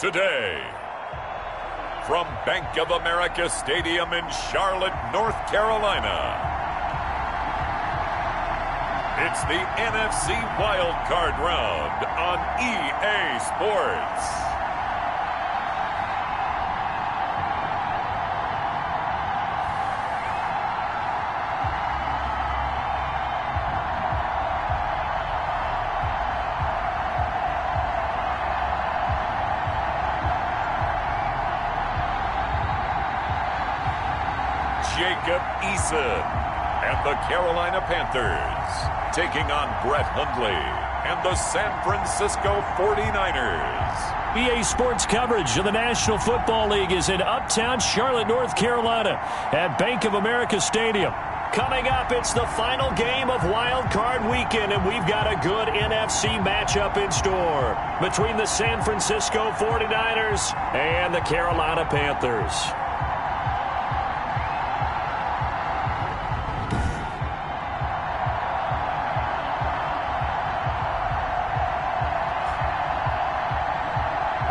today. From Bank of America Stadium in Charlotte, North Carolina, it's the NFC Wild Card Round on EA Sports. Jacob Eason and the Carolina Panthers taking on Brett Hundley and the San Francisco 49ers. EA Sports coverage of the National Football League is in uptown Charlotte, North Carolina at Bank of America Stadium. Coming up, it's the final game of Wild Card Weekend, and we've got a good NFC matchup in store between the San Francisco 49ers and the Carolina Panthers.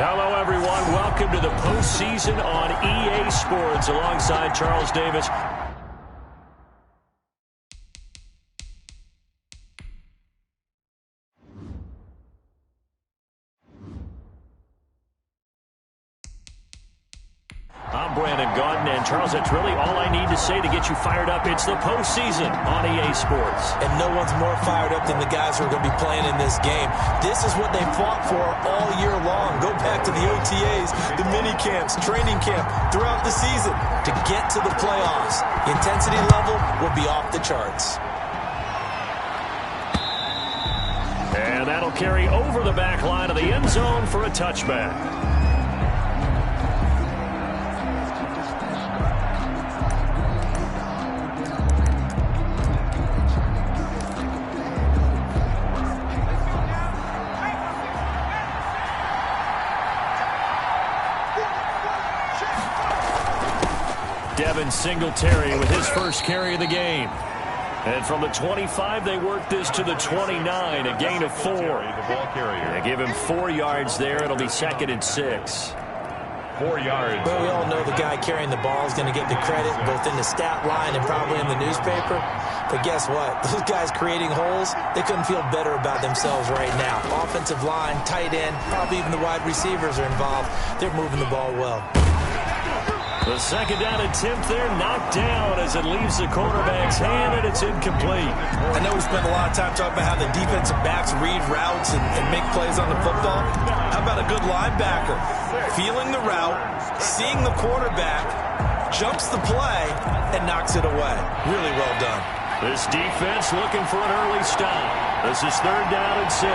Hello, everyone. Welcome to the postseason on EA Sports alongside Charles Davis. I'm Brandon Gaudin, and Charles, that's really all I need to say to get you fired up. It's the postseason on EA Sports. And no one's more fired up than the guys who are going to be playing in this game. This is what they fought for all year long. Go back to the OTAs, the mini camps, training camp, throughout the season to get to the playoffs. The intensity level will be off the charts. And that'll carry over the back line of the end zone for a touchback. Devin Singletary with his first carry of the game. And from the 25, they work this to the 29, a gain of 4. They give him 4 yards there. It'll be 2nd and 6. 4 yards. Well, we all know the guy carrying the ball is going to get the credit both in the stat line and probably in the newspaper. But guess what? Those guys creating holes, they couldn't feel better about themselves right now. Offensive line, tight end, probably even the wide receivers are involved. They're moving the ball well. The second down attempt there knocked down as it leaves the quarterback's hand, and it's incomplete. I know we spent a lot of time talking about how the defensive backs read routes and make plays on the football. How about a good linebacker? Feeling the route, seeing the quarterback, jumps the play, and knocks it away. Really well done. This defense looking for an early stop. This is 3rd down and 6.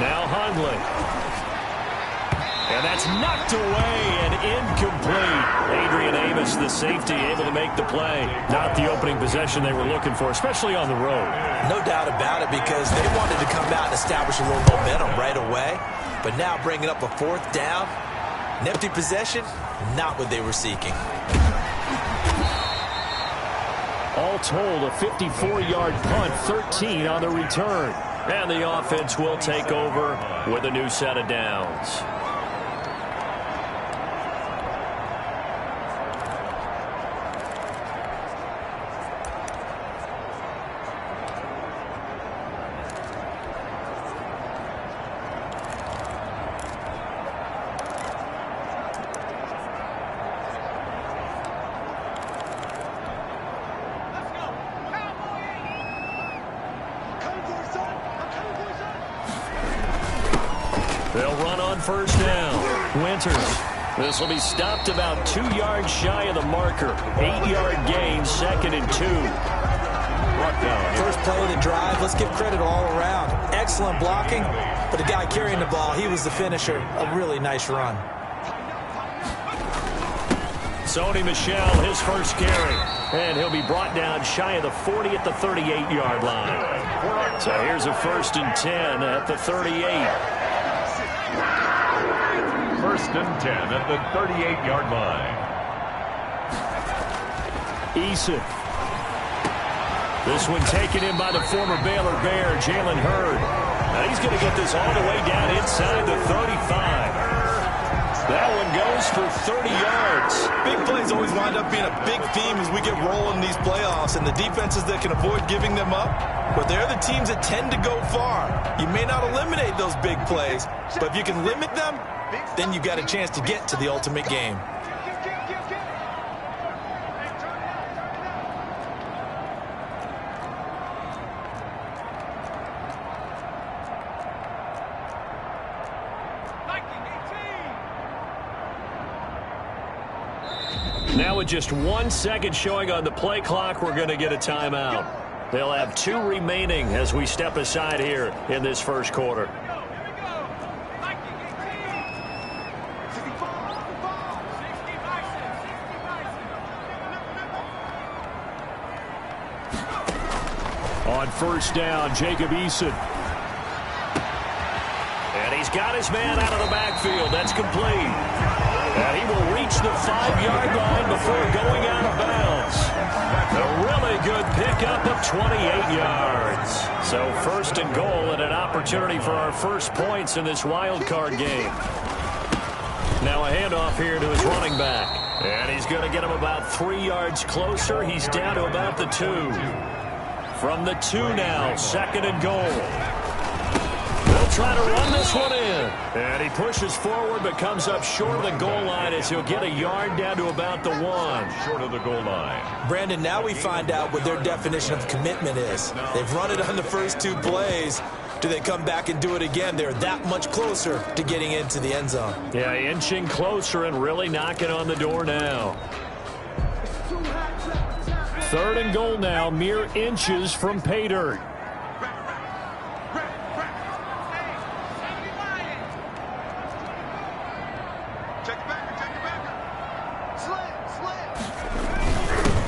Now Hundley. And that's knocked away and incomplete. Adrian Amos, the safety, able to make the play. Not the opening possession they were looking for, especially on the road. No doubt about it, because they wanted to come out and establish a little momentum right away. But now bringing up a 4th down, an empty possession, not what they were seeking. All told, a 54-yard punt, 13 on the return. And the offense will take over with a new set of downs. They'll run on 1st down. Winters. This will be stopped about 2 yards shy of the marker. 8-yard gain, 2nd and 2. First play of the drive, let's give credit all around. Excellent blocking, but the guy carrying the ball, he was the finisher. A really nice run. Sony Michel, his first carry. And he'll be brought down shy of the 40 at the 38-yard line. So here's a 1st and 10 at the 38. 1st and 10 at the 38-yard line. Eason. This one taken in by the former Baylor Bear, Jalen Hurd. Now he's going to get this all the way down inside the 35. goes for 30 yards. Big plays always wind up being a big theme as we get rolling these playoffs, and the defenses that can avoid giving them up, but they're the teams that tend to go far. You may not eliminate those big plays, but if you can limit them, then you've got a chance to get to the ultimate game. Now with just 1 second showing on the play clock, we're going to get a timeout. They'll have 2 remaining as we step aside here in this first quarter. On first down, Jacob Eason. And he's got his man out of the backfield. That's complete. And he will reach the 5-yard line before going out of bounds. A really good pickup of 28 yards. So first and goal and an opportunity for our first points in this wild card game. Now a handoff here to his running back. And he's going to get him about 3 yards closer. He's down to about the 2. From the 2 now, second and goal. They'll try to run this one in. And he pushes forward but comes up short of the goal line as he'll get a yard down to about the 1. Short of the goal line. Brandon, now we find out what their definition of commitment is. They've run it on the first 2 plays. Do they come back and do it again? They're that much closer to getting into the end zone. Yeah, inching closer and really knocking on the door now. Third and goal now, mere inches from pay dirt.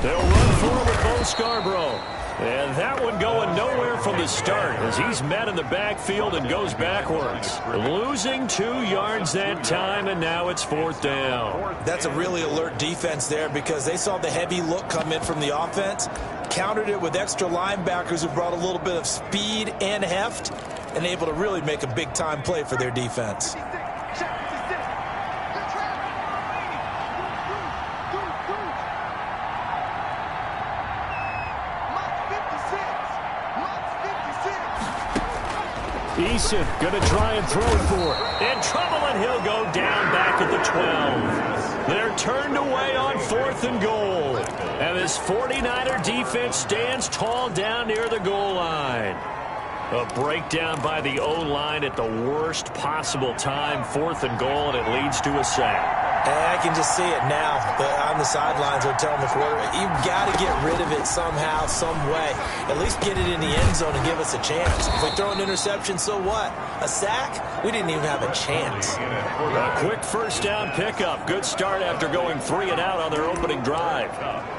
They'll run forward with Bo Scarborough. And that one going nowhere from the start as he's met in the backfield and goes backwards. Losing 2 yards that time, and now it's 4th down. That's a really alert defense there because they saw the heavy look come in from the offense, countered it with extra linebackers who brought a little bit of speed and heft, and able to really make a big-time play for their defense. Eason going to try and throw for it. In trouble, and he'll go down back at the 12. They're turned away on 4th and goal. And this 49er defense stands tall down near the goal line. A breakdown by the O-line at the worst possible time. 4th and goal, and it leads to a sack. I can just see it now. On the sidelines, they're telling the quarterback, you've got to get rid of it somehow, some way. At least get it in the end zone and give us a chance. If we throw an interception, so what? A sack? We didn't even have a chance. A quick first down pickup. Good start after going 3 and out on their opening drive.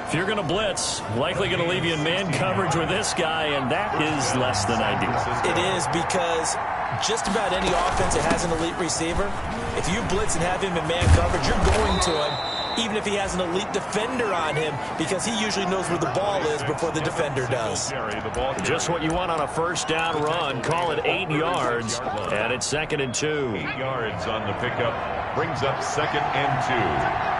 If you're going to blitz, likely going to leave you in man coverage with this guy, and that is less than ideal. It is because just about any offense that has an elite receiver, if you blitz and have him in man coverage, you're going to him, even if he has an elite defender on him, because he usually knows where the ball is before the defender does. Just what you want on a first down run. Call it 8 yards, and it's 2nd and 2. 8 yards on the pickup brings up 2nd and 2.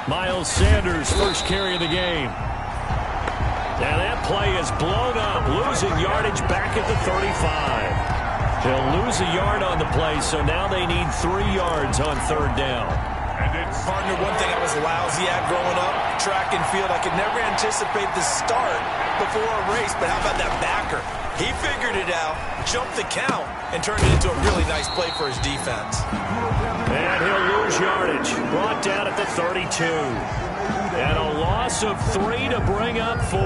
Miles Sanders, first carry of the game. And that play is blown up, losing yardage back at the 35. He'll lose a yard on the play, so now they need 3 yards on 3rd down. Partner, one thing I was lousy at growing up, track and field, I could never anticipate the start before a race, but how about that backer? He figured it out, jumped the count, and turned it into a really nice play for his defense. And he'll lose yardage, brought down at the 32. And a loss of 3 to bring up 4.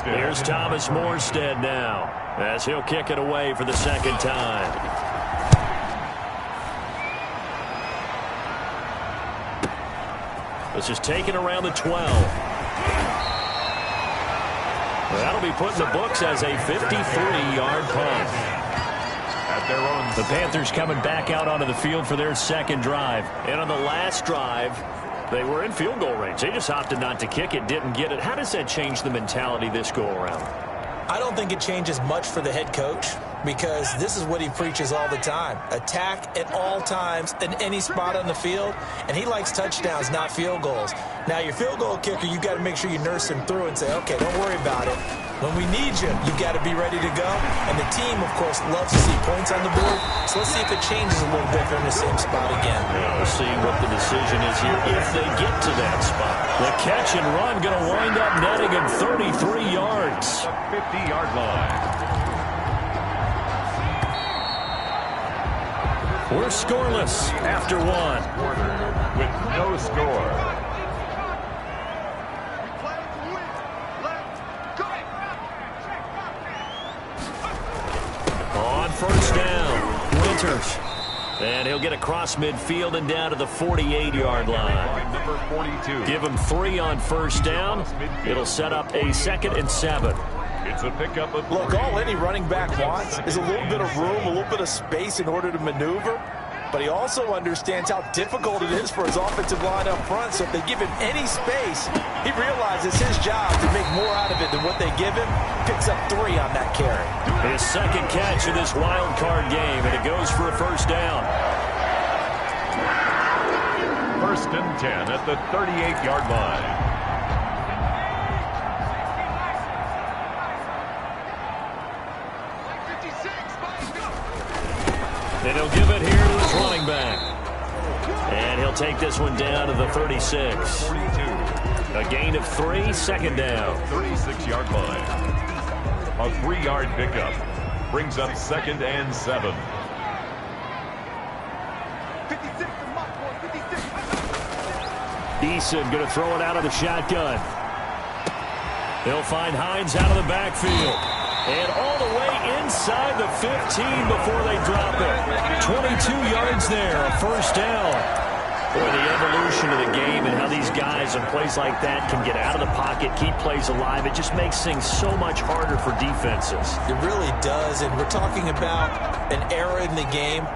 Here's Thomas Morstead now, as he'll kick it away for the 2nd time. This is taken around the 12. That'll be put in the books as a 53-yard punt. The Panthers coming back out onto the field for their 2nd drive. And on the last drive, they were in field goal range. They just opted not to kick it, didn't get it. How does that change the mentality this go around? I don't think it changes much for the head coach because this is what he preaches all the time. Attack at all times in any spot on the field, and he likes touchdowns, not field goals. Now, your field goal kicker, you've got to make sure you nurse him through and say, okay, don't worry about it. When we need you, you've got to be ready to go. And the team, of course, loves to see points on the board. So let's see if it changes a little bit if they're in the same spot again. Yeah, we'll see what the decision is here if they get to that spot. The catch and run going to wind up netting him 33 yards. 50-yard line. We're scoreless after one. With no score. On first down, Winters. And he'll get across midfield and down to the 48-yard line. Number 42. Give him 3 on first down. It'll set up a 2nd and 7. It's a pickup of... Look, all any running back wants is a little bit of room, a little bit of space in order to maneuver. But he also understands how difficult it is for his offensive line up front. So if they give him any space, he realizes his job to make more out of it than what they give him. Picks up 3 on that carry. His 2nd catch of this wild card game, and it goes for a first down. 1st and 10 at the 38-yard line. And he'll give it here to his running back. And he'll take this one down to the 36. 42. A gain of 3, 2nd down. 36-yard line. A 3-yard pickup. Brings up 2nd and 7. 56. Eason going to throw it out of the shotgun. He'll find Hines out of the backfield. And all the way inside the 15 before they drop it. 22 yards there, a first down. Boy, the evolution of the game and how these guys in plays like that can get out of the pocket, keep plays alive, it just makes things so much harder for defenses. It really does, and we're talking about an era in the game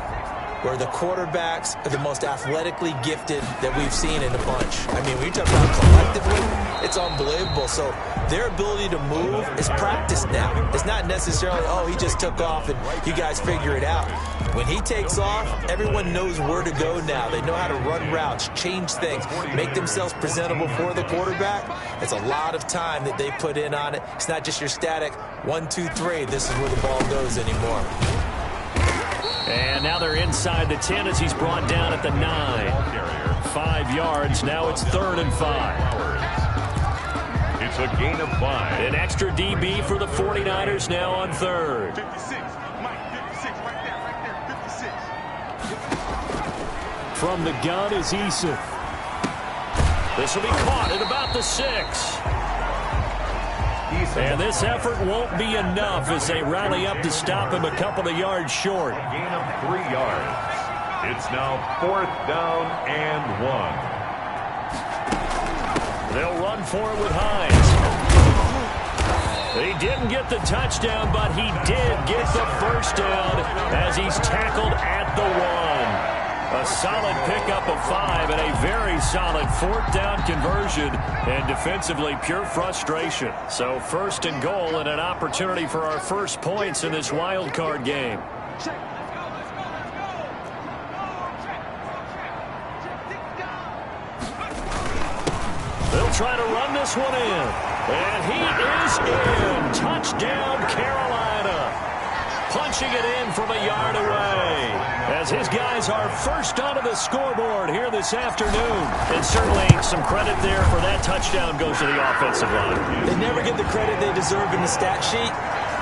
where the quarterbacks are the most athletically gifted that we've seen in a bunch. I mean, when you talk about collectively, it's unbelievable. So their ability to move is practiced now. It's not necessarily, oh, he just took off and you guys figure it out. When he takes off, everyone knows where to go now. They know how to run routes, change things, make themselves presentable for the quarterback. It's a lot of time that they put in on it. It's not just your static 1, 2, 3. This is where the ball goes anymore. And now they're inside the 10 as he's brought down at the 9. 5 yards. Now it's 3rd and 5. It's a gain of 5. An extra DB for the 49ers now on 3rd. 56. Mike, 56. Right there. 56. From the gun is Eason. This will be caught at about the 6. And this effort won't be enough as they rally up to stop him a couple of yards short. Gain of 3 yards. It's now 4th down and 1. They'll run for it with Hines. He didn't get the touchdown, but he did get the first down as he's tackled at the 1. A solid pickup of 5 and a very solid 4th down conversion, and defensively pure frustration. So 1st and goal and an opportunity for our first points in this wild card game. They'll try to run this one in, and he is in. Touchdown, Carolina. Punching it in from a yard away as his guys are first onto the scoreboard here this afternoon. And certainly some credit there for that touchdown goes to the offensive line. They never get the credit they deserve in the stat sheet,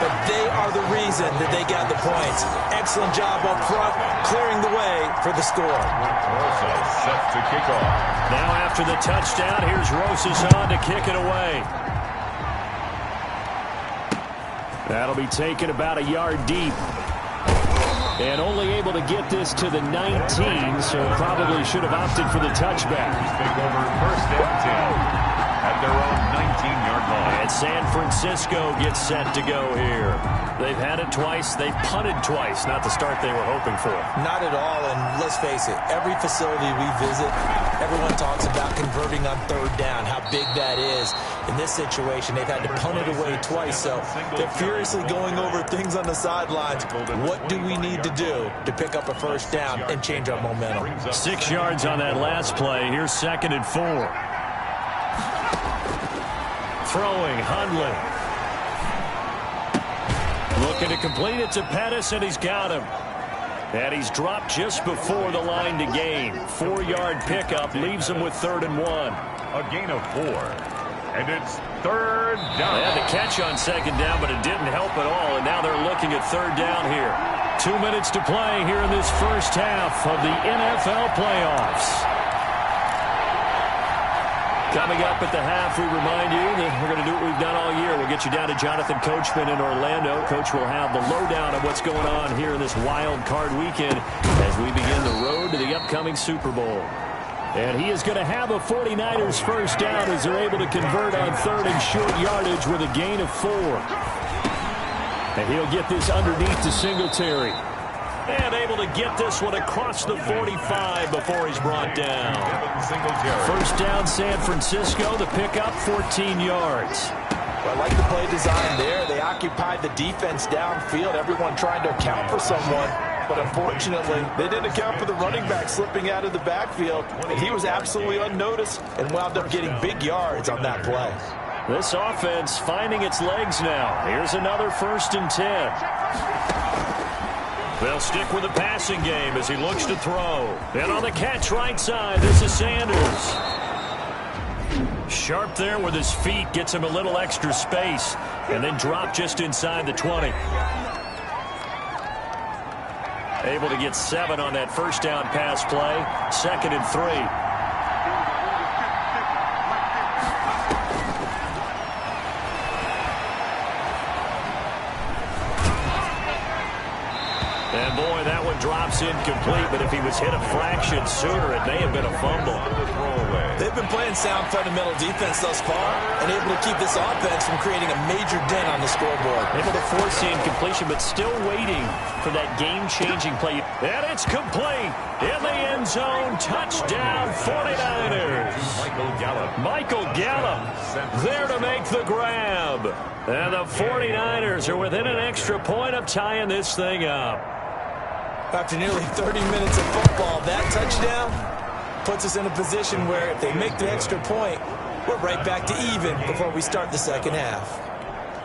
but they are the reason that they got the points. Excellent job up front, clearing the way for the score. Rosa set to kick off. Now after the touchdown, here's Rosas on to kick it away. That'll be taken about a yard deep. And only able to get this to the 19, so probably should have opted for the touchback. Take over 1st and 10 at their own 19-yard line. And And San Francisco gets set to go here. They've had it twice. They've punted twice. Not the start they were hoping for. Not at all, and let's face it, every facility we visit, everyone talks about converting on third down, how big that is. In this situation, they've had to punt it away twice, so they're furiously going over things on the sidelines. What do we need to do to pick up a first down and change our momentum? 6 yards on that last play. Here's 2nd and 4. Throwing, Hundley. Looking to complete it to Pettis, and he's got him. And he's dropped just before the line to gain. 4-yard pickup leaves him with 3rd and 1. A gain of 4. And it's 3rd down. They had to catch on 2nd down, but it didn't help at all. And now they're looking at 3rd down here. 2 minutes to play here in this first half of the NFL playoffs. Coming up at the half, we remind you that we're going to do what we've done all year. We'll get you down to Jonathan Coachman in Orlando. Coach will have the lowdown of what's going on here in this wild card weekend as we begin the road to the upcoming Super Bowl. And he is going to have a 49ers first down as they're able to convert on 3rd and short yardage with a gain of 4. And he'll get this underneath to Singletary. And able to get this one across the 45 before he's brought down. First down, San Francisco. The pickup, 14 yards. Well, I like the play design there. They occupied the defense downfield, everyone trying to account for someone. But unfortunately, they didn't account for the running back slipping out of the backfield. And he was absolutely unnoticed and wound up getting big yards on that play. This offense finding its legs now. Here's another 1st and 10. They'll stick with the passing game as he looks to throw. And on the catch right side, this is Sanders. Sharp there with his feet, gets him a little extra space, and then drop just inside the 20. Able to get 7 on that first down pass play. 2nd and 3. And boy, that one drops incomplete, but if he was hit a fraction sooner, it may have been a fumble. They've been playing sound fundamental defense thus far and able to keep this offense from creating a major dent on the scoreboard. Able to force the incompletion, but still waiting for that game-changing play. And it's complete in the end zone. Touchdown, 49ers. Michael Gallup there to make the grab. And the 49ers are within an extra point of tying this thing up. After nearly 30 minutes of football, that touchdown puts us in a position where if they make the extra point, we're right back to even before we start the second half.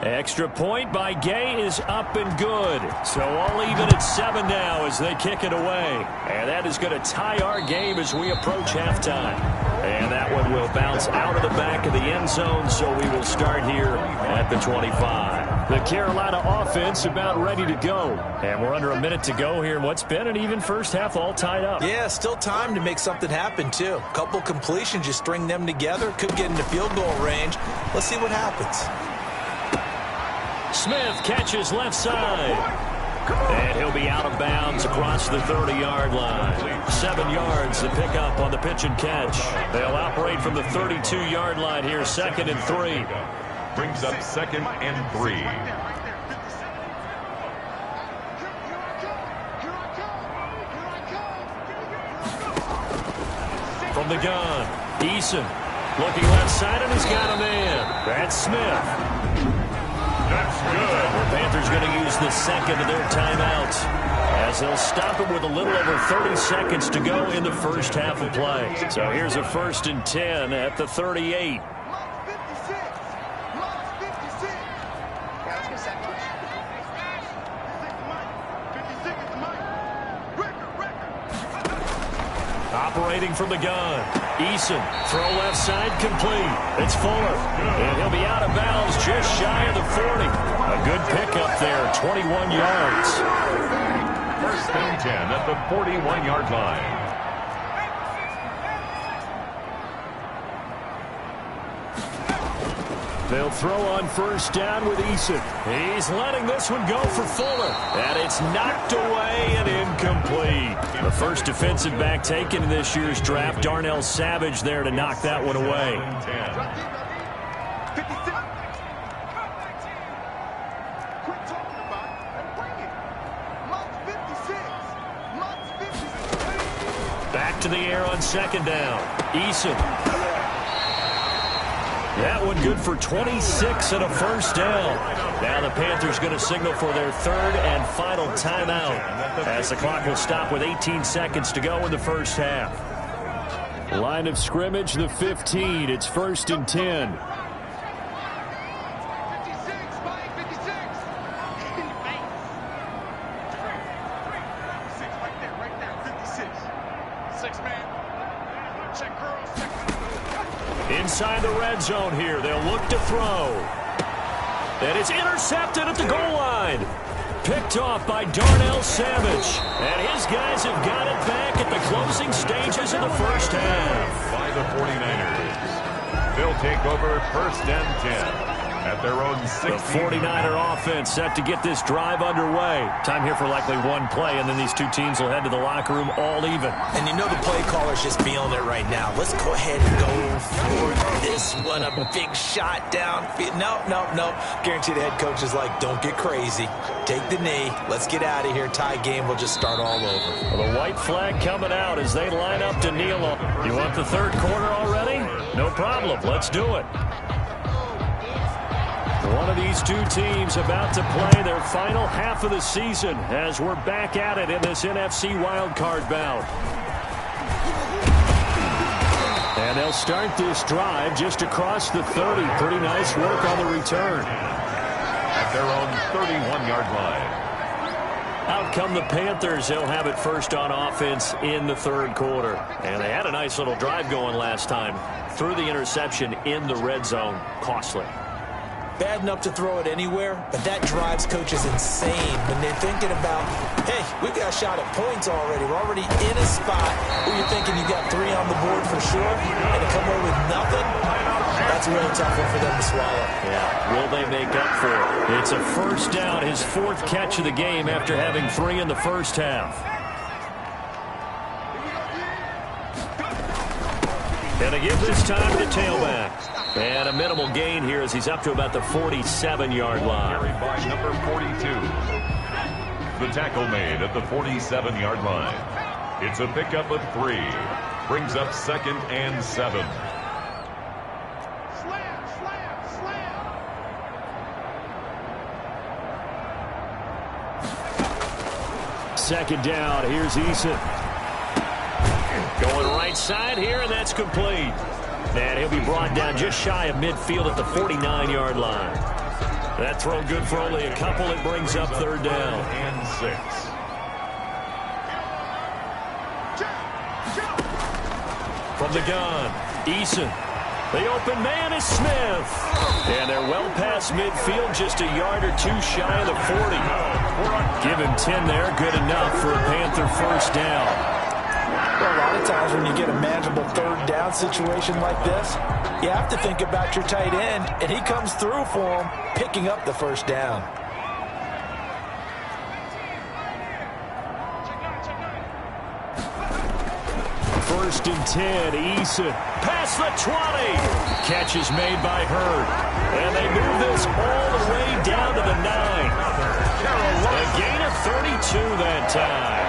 Extra point by Gay is up and good. So all even at 7 now as they kick it away. And that is going to tie our game as we approach halftime. And that one will bounce out of the back of the end zone, so we will start here at the 25. The Carolina offense about ready to go. And we're under a minute to go here in what's been an even first half, all tied up. Yeah, still time to make something happen, too. A couple completions, you string them together, could get into field goal range. Let's see what happens. Smith catches left side. And he'll be out of bounds across the 30-yard line. 7 yards to pick up on the pitch and catch. They'll operate from the 32-yard line here, 2nd and 3. Brings up 2nd and 3. From the gun, Eason looking left side, and he's got a man. That's Smith. That's good. The Panthers going to use the 2nd of their timeouts as they'll stop him with a little over 30 seconds to go in the first half of play. So here's a 1st and 10 at the 38. Operating from the gun. Eason, throw left side, complete. It's Fuller. And he'll be out of bounds just shy of the 40. A good pickup there, 21 yards. 1st and 10 at the 41-yard line. They'll throw on 1st down with Eason. He's letting this one go for Fuller. And it's knocked away and incomplete. The first defensive back taken in this year's draft, Darnell Savage, there to knock that one away. to the air on second down. Eason. That one good for 26 and a first down. Now the Panthers going to signal for their third and final timeout as the clock will stop with 18 seconds to go in the first half. Line of scrimmage, the 15. It's 1st and 10. 56. Check girls. Inside the red zone here. They'll look to throw. And it's intercepted at the goal line. Picked off by Darnell Savage. And his guys have got it back at the closing stages of the first half. By the 49ers. They'll take over 1st and 10. At their own 16. The 49er offense set to get this drive underway. Time here for likely one play, and then these two teams will head to the locker room all even. And you know the play caller's just feeling it right now. Let's go ahead and go for this one. A big shot downfield. No. Guarantee the head coach is like, don't get crazy. Take the knee. Let's get out of here. Tie game will just start all over. Well, the white flag coming out as they line up to kneel on. You want the third quarter already? No problem. Let's do it. One of these two teams about to play their final half of the season as we're back at it in this NFC wildcard bout. And they'll start this drive just across the 30. Pretty nice work on the return. At their own 31-yard line. Out come the Panthers. They'll have it first on offense in the third quarter. And they had a nice little drive going last time. Threw the interception in the red zone. Costly. Bad enough to throw it anywhere, but that drives coaches insane when they're thinking about, hey, we've got a shot at points already. We're already in a spot where you're thinking you got 3 on the board for sure, and to come away with nothing, that's a really tough one for them to swallow. Yeah, will they make up for it? It's a first down, his 4th catch of the game after having 3 in the first half. And they give this time to tailback. And a minimal gain here as he's up to about the 47-yard line. Carried by number 42. The tackle made at the 47-yard line. It's a pickup of 3. Brings up 2nd and 7. Second down. Here's Eason. Going right side here, and that's complete. And he'll be brought down just shy of midfield at the 49-yard line. That throw good for only a couple. It brings up 3rd down. And 6. From the gun, Eason. The open man is Smith. And they're well past midfield, just a yard or 2 shy of the 40. Give him 10 there, good enough for a Panther first down. Well, a lot of times when you get a manageable 3rd down situation like this, you have to think about your tight end, and he comes through for him, picking up the first down. First and 10, Eason. Past the 20. Catch is made by Hurd. And they move this all the way down to the 9. A gain of 32 that time.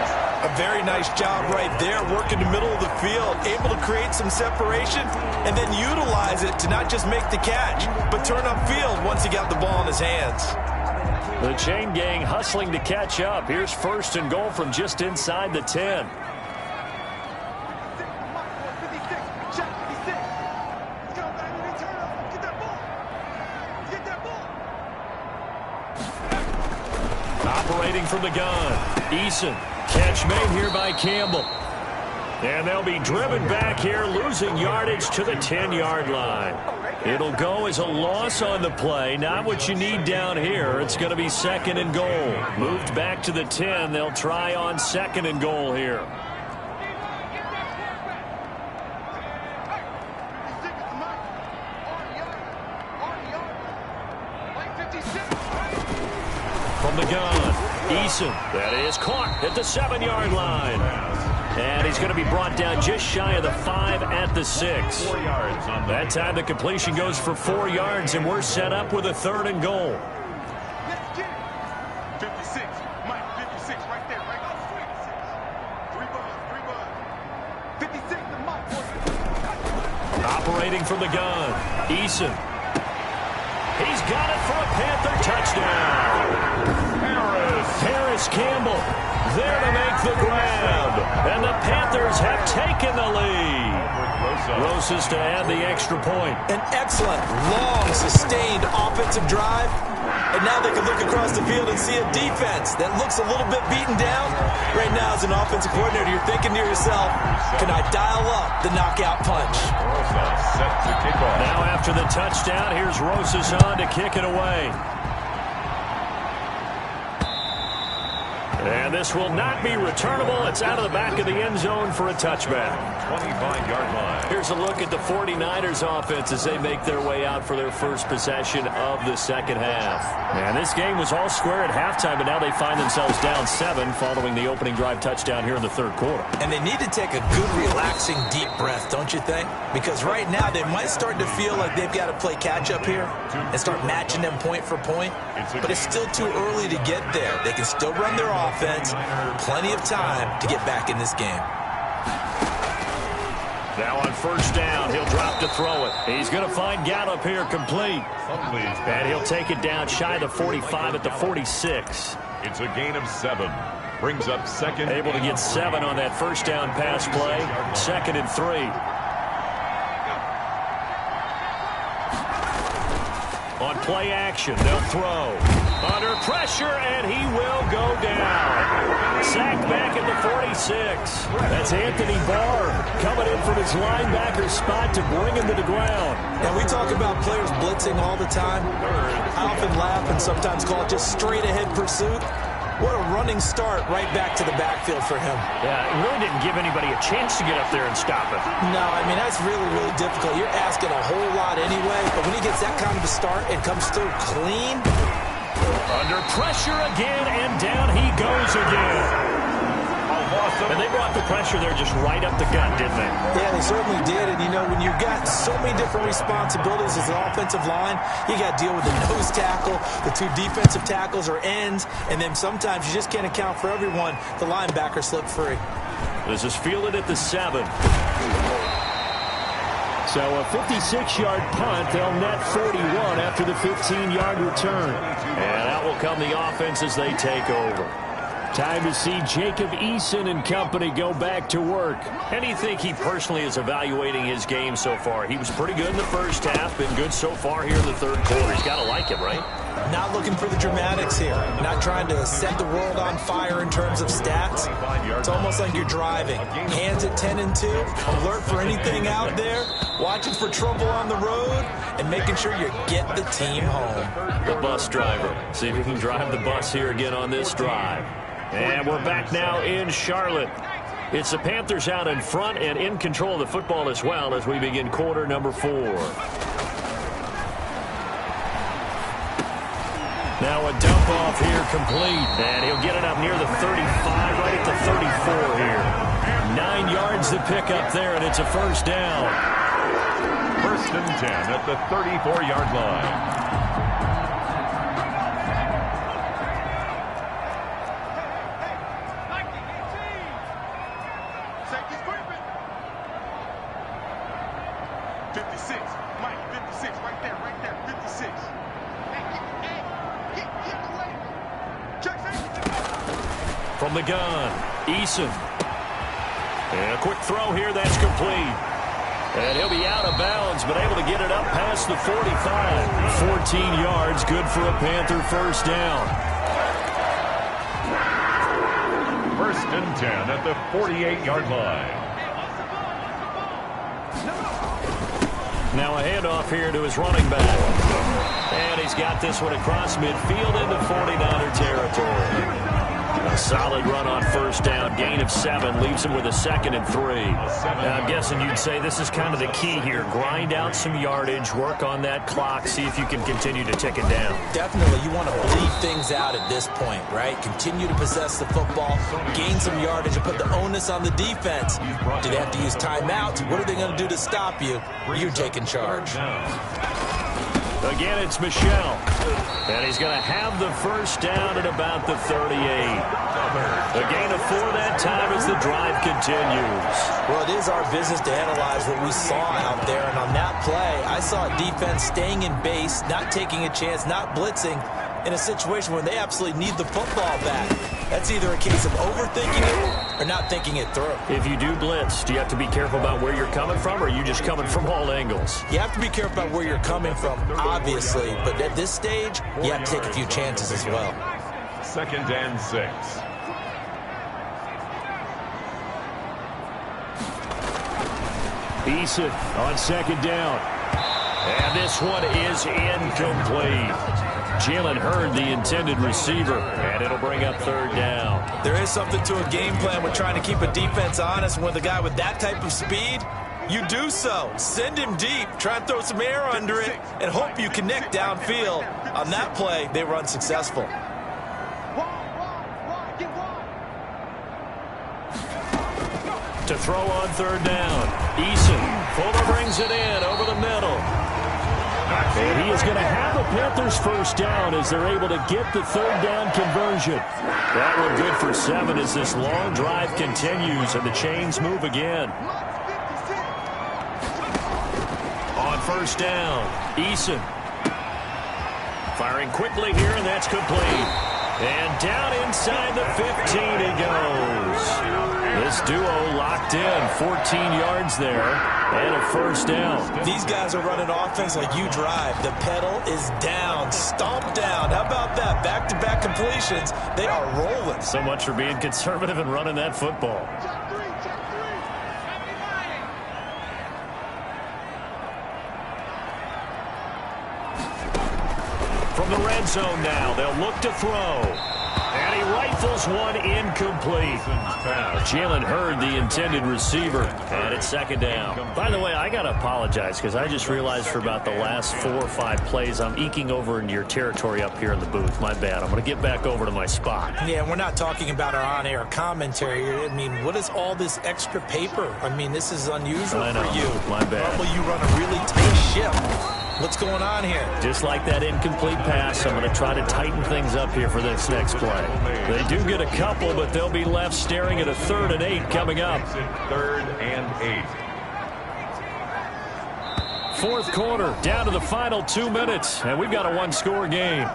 A very nice job right there, working the middle of the field, able to create some separation, and then utilize it to not just make the catch, but turn upfield once he got the ball in his hands. The chain gang hustling to catch up. Here's 1st and goal from just inside the 10. Operating from the gun, Eason. Catch made here by Campbell. And they'll be driven back here, losing yardage to the 10-yard line. It'll go as a loss on the play. Not what you need down here. It's going to be 2nd and goal. Moved back to the 10. They'll try on 2nd and goal here. From the gun, Eason. That is caught at the 7-yard line. And he's going to be brought down just shy of the 5 at the 6. 4 yards on that time the completion goes for 4 yards, and we're set up with a 3rd and goal. 56. Mike, 56 right there. Right there. 3 balls. Operating from the gun, Eason. He's got it for a Panther touchdown. Harris Campbell there to make the grab. And the Panthers have taken the lead. Rosas to add the extra point. An excellent, long, sustained offensive drive. And now they can look across the field and see a defense that looks a little bit beaten down. Right now, as an offensive coordinator, you're thinking to yourself, can I dial up the knockout punch? Now after the touchdown, here's Rosas on to kick it away. And this will not be returnable. It's out of the back of the end zone for a touchback. 25-yard line. Here's a look at the 49ers offense as they make their way out for their first possession of the second half. And this game was all square at halftime, but now they find themselves down 7 following the opening drive touchdown here in the third quarter. And they need to take a good, relaxing, deep breath, don't you think? Because right now they might start to feel like they've got to play catch-up here and start matching them point for point. But it's still too early to get there. They can still run their offense. Plenty of time to get back in this game. Now on first down, he'll drop to throw it. He's going to find Gallup here complete. And he'll take it down shy of the 45 at the 46. It's a gain of 7. Brings up second. Able to get 7 on that first down pass play. 2nd and 3. On play action, they'll throw. Under pressure, and he will go down. Sacked back at the 46. That's Anthony Barr coming in from his linebacker spot to bring him to the ground. Now, we talk about players blitzing all the time. I often laugh and sometimes call it just straight-ahead pursuit. What a running start right back to the backfield for him. Yeah, it really didn't give anybody a chance to get up there and stop him. No, I mean, that's really, really difficult. You're asking a whole lot anyway, but when he gets that kind of a start and comes through clean. Under pressure again, and down he goes again. And they brought the pressure there just right up the gut, didn't they? Yeah, they certainly did. And, you know, when you've got so many different responsibilities as an offensive line, you got to deal with the nose tackle, the 2 defensive tackles or ends, and then sometimes you just can't account for everyone. The linebacker slipped free. This is fielded at the 7. So a 56-yard punt. They'll net 41 after the 15-yard return. And out will come the offense as they take over. Time to see Jacob Eason and company go back to work. How do you think he personally is evaluating his game so far? He was pretty good in the first half, been good so far here in the third quarter. He's got to like it, right? Not looking for the dramatics here. Not trying to set the world on fire in terms of stats. It's almost like you're driving. Hands at 10 and 2, alert for anything out there, watching for trouble on the road, and making sure you get the team home. The bus driver. See if he can drive the bus here again on this drive. And we're back now in Charlotte. It's the Panthers out in front and in control of the football as well as we begin quarter number 4. Now a dump off here complete. And he'll get it up near the 35, right at the 34 here. 9 yards to pick up there, and it's a first down. 1st and 10 at the 34-yard line. From the gun, Eason. And a quick throw here, that's complete. And he'll be out of bounds, but able to get it up past the 45. 14 yards, good for a Panther first down. 1st and 10 at the 48-yard line. Now a handoff here to his running back. And he's got this one across midfield into 49er territory. A solid run on first down. Gain of 7 leaves him with a 2nd and 3. Now, I'm guessing you'd say this is kind of the key here. Grind out some yardage, work on that clock, see if you can continue to tick it down. Definitely. You want to bleed things out at this point, right? Continue to possess the football, gain some yardage, and put the onus on the defense. Do they have to use timeouts? What are they going to do to stop you? You take in charge. Again, it's Michel. And he's going to have the first down at about the 38. A gain of 4 that time as the drive continues. Well, it is our business to analyze what we saw out there. And on that play, I saw a defense staying in base, not taking a chance, not blitzing, in a situation where they absolutely need the football back. That's either a case of overthinking it or not thinking it through. If you do blitz, do you have to be careful about where you're coming from, or are you just coming from all angles? You have to be careful about where you're coming from, obviously. But at this stage, you have to take a few chances as well. 2nd and 6. Eason on 2nd down. And this one is incomplete. Jalen Hurd, the intended receiver, and it'll bring up 3rd down. There is something to a game plan with trying to keep a defense honest. With a guy with that type of speed, you do so. Send him deep, try and throw some air under it, and hope you connect downfield. On that play, they were unsuccessful. To throw on 3rd down. Eason, Fuller brings it in over the middle. And he is going to have the Panthers first down as they're able to get the 3rd down conversion. That one good for 7 as this long drive continues and the chains move again. On 1st down, Eason. Firing quickly here, and that's complete. And down inside the 15 he goes. This duo locked in, 14 yards there, and a first down. These guys are running offense like you drive. The pedal is down, stomp down. How about that? Back-to-back completions. They are rolling. So much for being conservative and running that football. From the red zone now, they'll look to throw. And he rifles one incomplete. Jalen Hurd, the intended receiver, and it's 2nd down. By the way, I got to apologize because I just realized for about the last 4 or 5 plays, I'm eking over into your territory up here in the booth. My bad. I'm going to get back over to my spot. Yeah, we're not talking about our on-air commentary. I mean, what is all this extra paper? I mean, this is unusual for you. My bad. Normally you run a really tight ship. What's going on here? Just like that incomplete pass, I'm going to try to tighten things up here for this next play. They do get a couple, but they'll be left staring at a 3rd and 8 coming up. 3rd and 8. 4th quarter, down to the final 2 minutes, and we've got a 1-score game.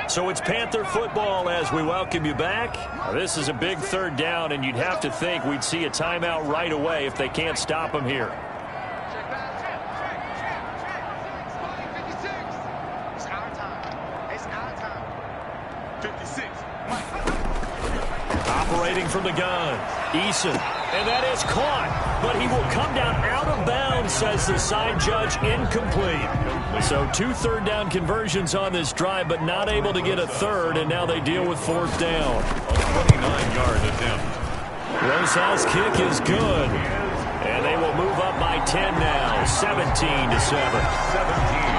So it's Panther football as we welcome you back. This is a big 3rd down, and you'd have to think we'd see a timeout right away if they can't stop them here. It's our time. It's our time. 56. Operating from the gun, Eason. And that is caught, but he will come down out of bounds, says the side judge, incomplete. So 2 3rd down conversions on this drive, but not able to get a 3rd, and now they deal with 4th down. A 29-yard attempt. Rosas' kick is good, and they will move up by 10 now, 17-7.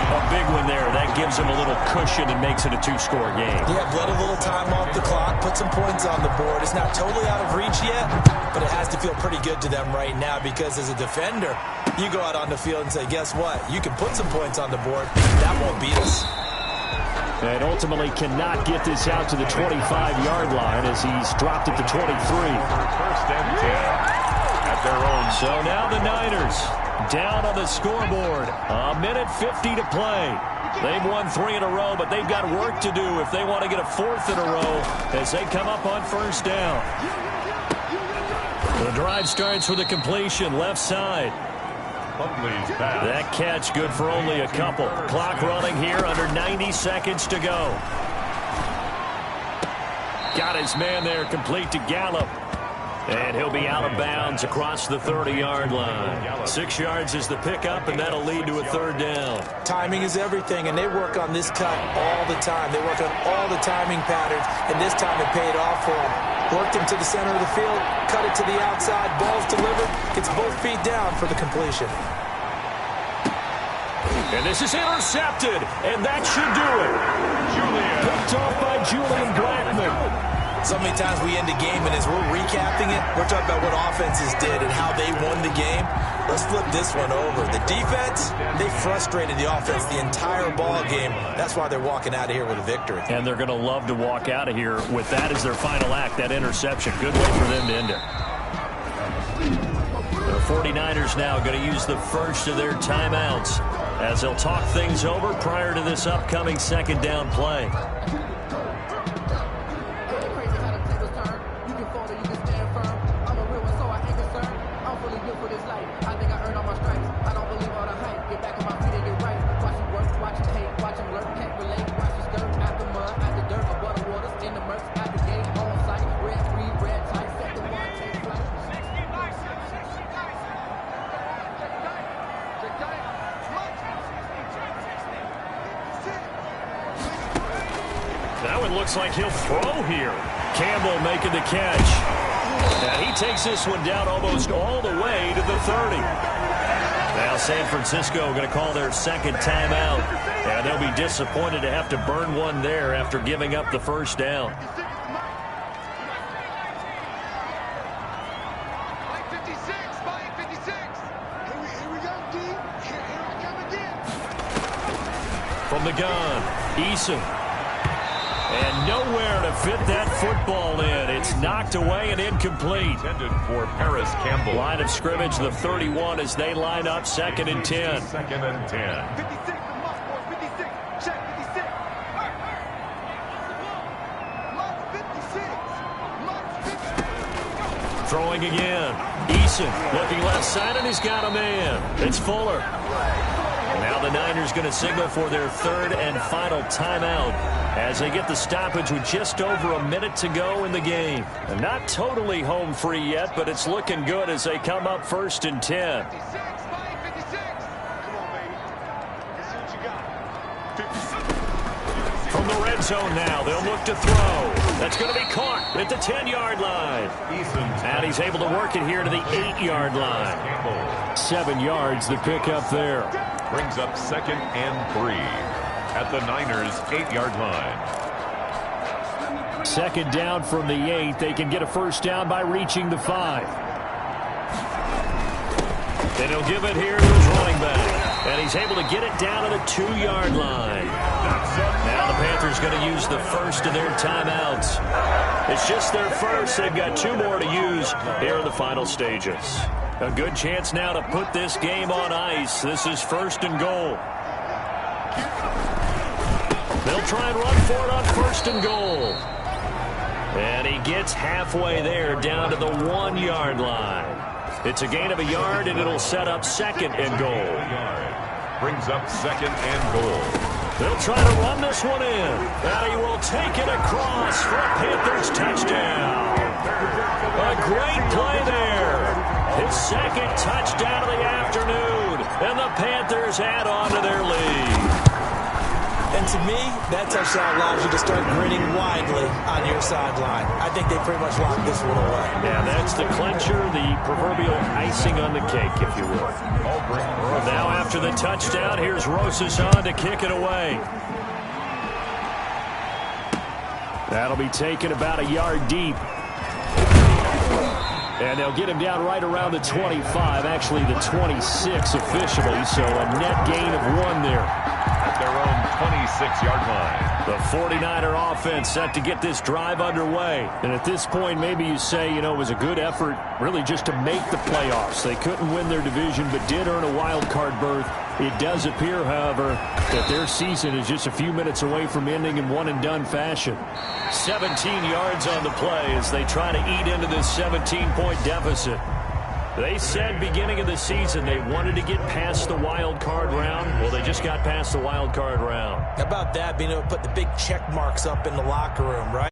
A big one there. That gives them a little cushion and makes it a 2-score game. Yeah, bled a little time off the clock, put some points on the board. It's not totally out of reach yet, but it has to feel pretty good to them right now because as a defender, you go out on the field and say, guess what? You can put some points on the board. That won't beat us. And ultimately cannot get this out to the 25-yard line as he's dropped it to 23. 1st and 10 at their own. So now the Niners down on the scoreboard. A minute 50 to play. They've won 3 in a row, but they've got work to do if they want to get a 4th in a row as they come up on 1st down. The drive starts with a completion left side. That catch good for only a couple. Clock running here under 90 seconds to go. Got his man there, complete to Gallup. And he'll be out of bounds across the 30-yard line. 6 yards is the pickup, and that'll lead to a 3rd down. Timing is everything, and they work on this cut all the time. They work on all the timing patterns, and this time it paid off for them. Worked him to the center of the field, cut it to the outside, ball's delivered, gets both feet down for the completion. And this is intercepted, and that should do it. Picked off by Julian Blackman. So many times we end the game, and as we're recapping it, we're talking about what offenses did and how they won the game. Let's flip this one over. The defense, they frustrated the offense the entire ball game. That's why they're walking out of here with a victory. And they're going to love to walk out of here with that as their final act, that interception. Good way for them to end it. The 49ers now going to use the first of their timeouts as they'll talk things over prior to this upcoming second down play. That one looks like he'll throw here. Campbell making the catch. And he takes this one down almost all the way to the 30. Now San Francisco going to call their second timeout. And they'll be disappointed to have to burn one there after giving up the first down. From the gun, Eason. And nowhere to fit that football in. It's knocked away and incomplete. Intended for Paris Campbell. Line of scrimmage, the 31 as they line up, 2nd and 10. 2nd and 10. 56, check 56. Throwing again. Eason looking left side, and he's got a man. It's Fuller. Now the Niners going to signal for their third and final timeout as they get the stoppage with just over a minute to go in the game. And not totally home free yet, but it's looking good as they come up 1st and 10. 56. Come on, baby. Let's see what you got. 56. From the red zone now, they'll look to throw. That's going to be caught at the 10-yard line. And he's able to work it here to the 8-yard line. 7 yards, the pickup there. Brings up 2nd and 3 at the Niners' 8-yard line. 2nd down from the 8. They can get a first down by reaching the 5. Then he'll give it here to his running back. And he's able to get it down to the 2-yard line. Now the Panthers going to use the first of their timeouts. It's just their first. They've got 2 more to use here in the final stages. A good chance now to put this game on ice. This is 1st and goal. They'll try and run for it on 1st and goal. And he gets halfway there down to the 1-yard line. It's a gain of a yard, and it'll set up 2nd and goal. Brings up 2nd and goal. They'll try to run this one in. And he will take it across for a Panthers touchdown. A great play there. His 2nd touchdown of the afternoon. And the Panthers add on to their lead. And to me, that touchdown allows you to start grinning widely on your sideline. I think they pretty much locked this one away. Yeah, that's the clincher, the proverbial icing on the cake, if you will. Now after the touchdown, here's Rosas on to kick it away. That'll be taken about a yard deep. And they'll get him down right around the 25, actually the 26 officially, so a net gain of 1 there. At their own 26-yard line. The 49er offense set to get this drive underway. And at this point, maybe you say, you know, it was a good effort really just to make the playoffs. They couldn't win their division, but did earn a wild card berth. It does appear, however, that their season is just a few minutes away from ending in one-and-done fashion. 17 yards on the play as they try to eat into this 17-point deficit. They said beginning of the season they wanted to get past the wild card round. Well, they just got past the wild card round. How about that, being able to put the big check marks up in the locker room, right?